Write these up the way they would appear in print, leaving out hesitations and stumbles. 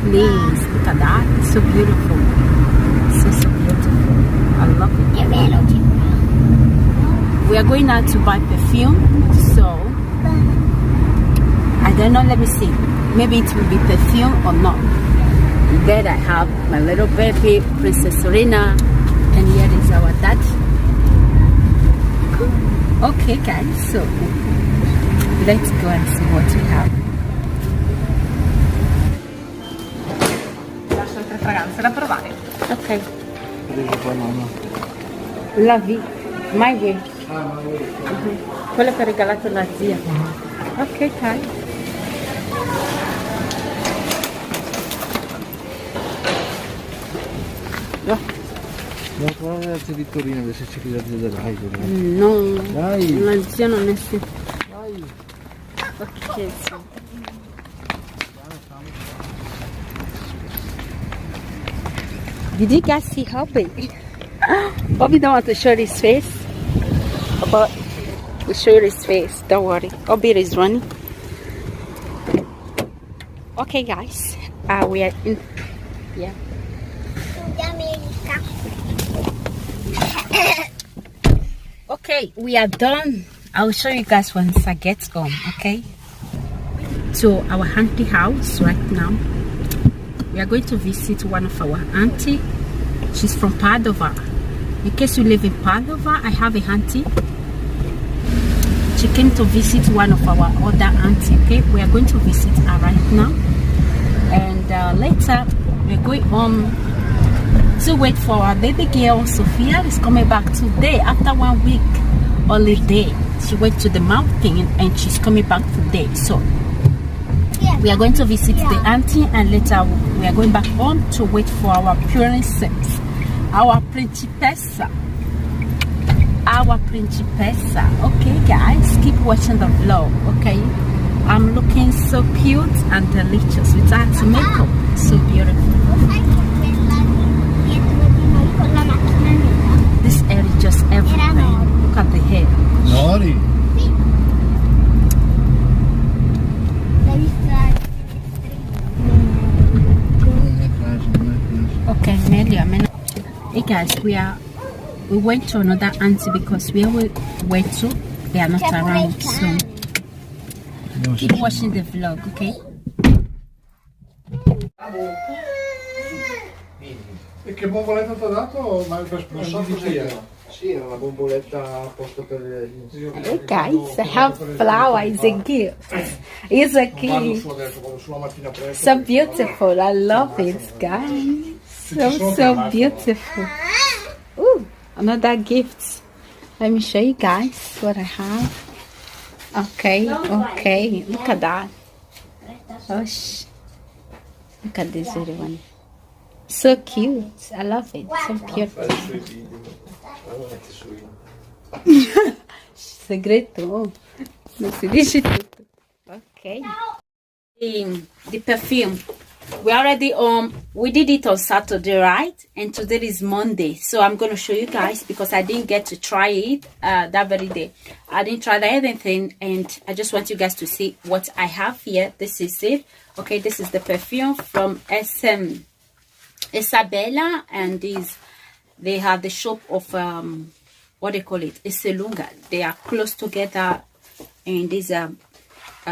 please. Look at that. It's so beautiful. So beautiful. I love it. We are going out to buy perfume. So, I don't know. Let me see. Maybe it will be perfume or not. There I have my little baby, Princess Serena. And here is our dad. Cool. Okay, guys. So, let's go and see what we have. Lascio altre fragranze da provare. Ok. La V, My Way. Quello che ha regalato la zia. Ok, dai. Devo trovare la zia Vittorina, adesso c'è qui la zia dell'Aico. No, Dai. la zia non è sì. Dai. Ok, sì. Did you guys see Hubby? Hubby don't want to show his face, but we'll show his face. Don't worry. Hubby is running. Okay, guys. We are in. Yeah. Okay, we are done. I'll show you guys once I get home. Okay. So our auntie house right now. We are going to visit one of our auntie. She's from Padova. In case you live in Padova, I have a auntie. She came to visit one of our other auntie. Okay, we are going to visit her right now, and later we're going home to wait for our baby girl. Sophia is coming back today after 1 week holiday. She went to the mountain and she's coming back today. So we are going to visit the auntie, and later we are going back home to wait for our princess, our principessa. Okay, guys, keep watching the vlog. Okay, I'm looking so cute and delicious without makeup. So beautiful. This hair is just everything. Look at the hair. Nori. Okay, Melia. Hey guys, we went to another auntie because where we went to, they are not around. So keep watching the vlog, okay? E che bomboletta ti ha dato? Ma non so cos'era. Sì, era una bomboletta apposta per Hey guys, I have flowers and gifts. It's okay. So beautiful. I love it, guys. So beautiful. Ooh, another gift. Let me show you guys what I have. Okay. Look at that. Oh, look at this little one. So cute. I love it. So beautiful. Segreto. Non si dice tutto. Okay. The perfume. We already we did it on Saturday, right? And today is Monday, so I'm going to show you guys because I didn't get to try it that very day. I didn't try anything, and I just want you guys to see what I have here. This is it. Okay, this is the perfume from Isabella, and they have the shop of what they call it, Iselunga. They are close together in this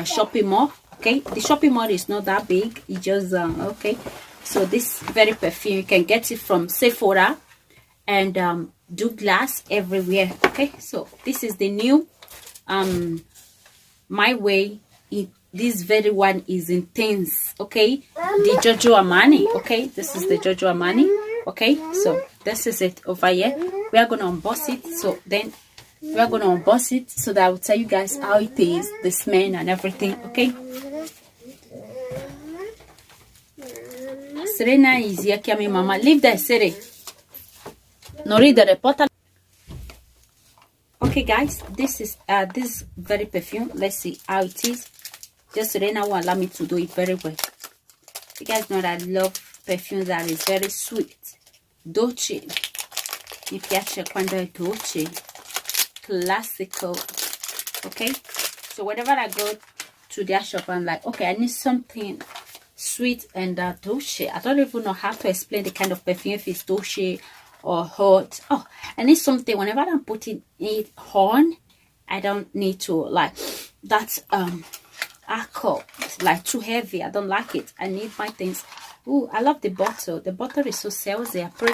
shopping mall. Okay, the shopping mall is not that big. It just okay. So this very perfume, you can get it from Sephora and Douglas everywhere. Okay, so this is the new My Way. This very one is intense. Okay, the Giorgio Armani. Okay, this is the Giorgio Armani. Okay, so this is it over here. We are gonna unbox it. So then we are gonna unbox it so that I will tell you guys how it is, the smell and everything. Okay. Serena is here. Chiami mama. Leave there, Sere. No ridere. Porta. Okay, guys. This is this very perfume. Let's see how it is. Just Serena will allow me to do it very well. You guys know that I love perfume that is very sweet, dolce. Mi piace quando è dolce, classical. Okay. So whenever I go to their shop, I'm like, okay, I need something sweet and dolce. I don't even know how to explain the kind of perfume, if it's dolce or hot. Oh, I need something whenever I'm putting it on, I don't need to like that's alcohol like too heavy. I don't like it. I need my things. Oh, I love the bottle. The bottle is so salesy. I pray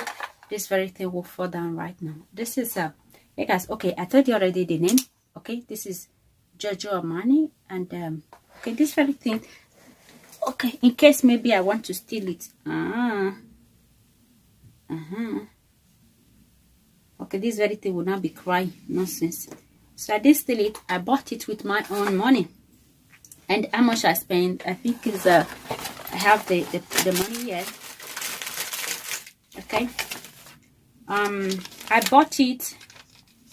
this very thing will fall down right now. This is hey guys, okay, I told you already the name. Okay, this is Giorgio Armani, and okay, this very thing, okay, in case maybe I want to steal it. Okay, this very thing will not be crying nonsense. So I did steal it. I bought it with my own money. And how much I spent, I think is I have the money here. Okay, I bought it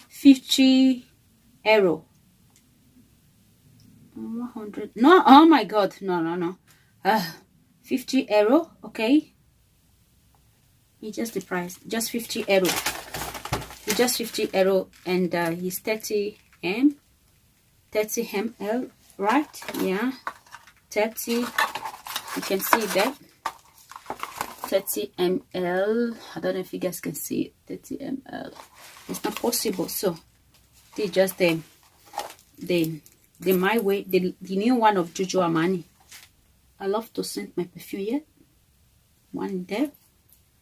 50 euro. 100, no, oh my god, no, 50 euro. Okay, it's just the price, just 50 euro. It's just 50 euro, and he's 30 ml, right? Yeah, 30, you can see that 30 ml. I don't know if you guys can see it. 30 ml, it's not possible. So this is just the My Way, the new one of Giorgio Armani. I love to scent my perfume here. One there,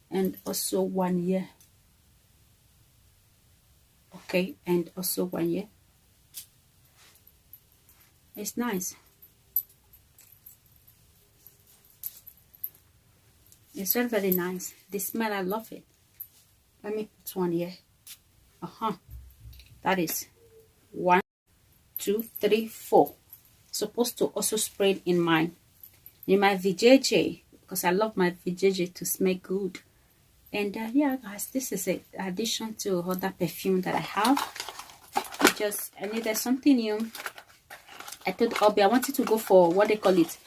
and also one here. Okay, and also one here. It's nice. It's very, very nice. The smell, I love it. Let me put one here. That is 1, 2, 3, 4. Supposed to also spray it in my VJJ, because I love my VJJ to smell good. And yeah guys, this is an addition to other perfume that I have. I needed something new. I told Hubby I wanted to go for what they call it,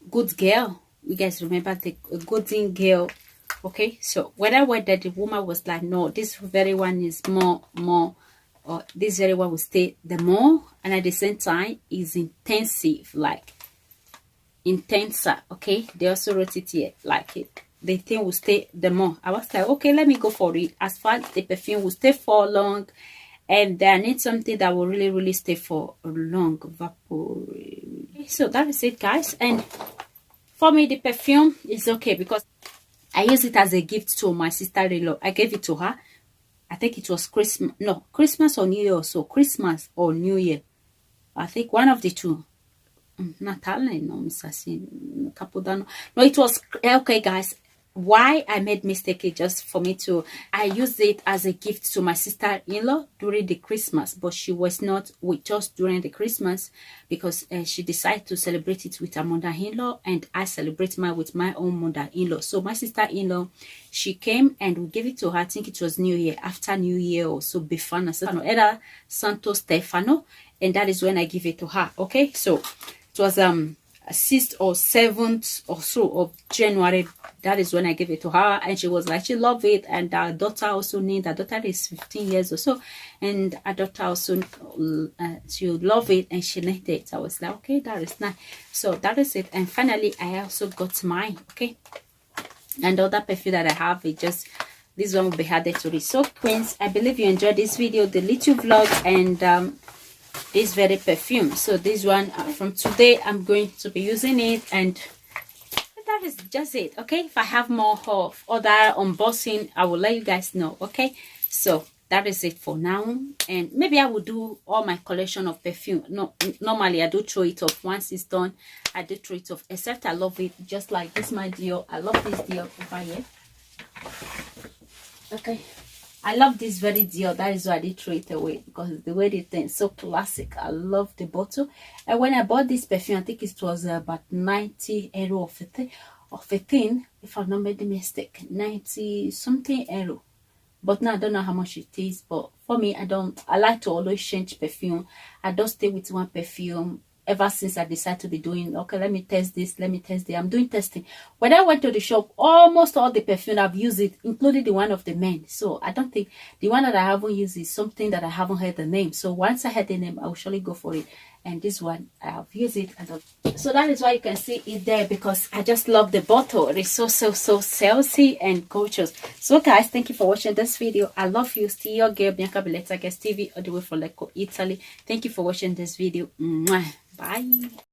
good girl. You guys remember the golden girl? Okay, so when I went there, the woman was like, no, this very one is more, or this very one will stay the more, and at the same time is intensive, like intenser. Okay, they also wrote it here, like it, the thing will stay the more. I was like, okay, let me go for it. As far as the perfume will stay for long, and I need something that will really, really stay for long. So that is it, guys. And for me, the perfume is okay because I use it as a gift to my sister-in-law. I gave it to her. I think it was Christmas or New Year, or so Christmas or New Year. I think one of the two. Natale, no, Capodanno. No, it was okay, guys. Why I made mistake just for me to, I used it as a gift to my sister-in-law during the Christmas, but she was not with us during the Christmas because she decided to celebrate it with her mother-in-law, and I celebrate mine with my own mother-in-law. So my sister-in-law, she came and we gave it to her. I think it was New Year, after New Year, or so, Befana Stefano, either Santo Stefano, and that is when I give it to her. Okay, so it was 6th or 7th or so of January. That is when I gave it to her, and she was like, she loved it. And our daughter also her daughter is 15 years or so, and our daughter also she love it, and she named it. I was like, okay, that is nice. So that is it. And finally I also got mine. Okay, and the other perfume that I have is just this one will be added to it. So queens, I believe you enjoyed this video, the little vlog, and this very perfume. So this one from today I'm going to be using it, and that is just it. Okay, if I have more of other unboxing, I will let you guys know. Okay, so that is it for now, and maybe I will do all my collection of perfume. No, normally I do throw it off once it's done. I do throw it off, except I love it, just like this, my deal. I love this deal over here. Okay, I love this very deal. That is why I did throw it away, because the way they think so classic. I love the bottle. And when I bought this perfume, I think it was about 90 euro of a thing, if I'm not made a mistake, 90 something euro. But now I don't know how much it is. But for me, I like to always change perfume. I don't stay with one perfume ever since I decided to be doing, okay, let me test this, let me test that. I'm doing testing. When I went to the shop, almost all the perfume I've used it, including the one of the men. So I don't think the one that I haven't used is something that I haven't heard the name. So once I heard the name, I'll surely go for it. And this one, I have used it. So that is why you can see it there, because I just love the bottle. It is so salesy and gorgeous. So guys, thank you for watching this video. I love you. Still your girl, Bianca Belletta Guest TV, all the way from Lecco, Italy. Thank you for watching this video. Mwah. Bye.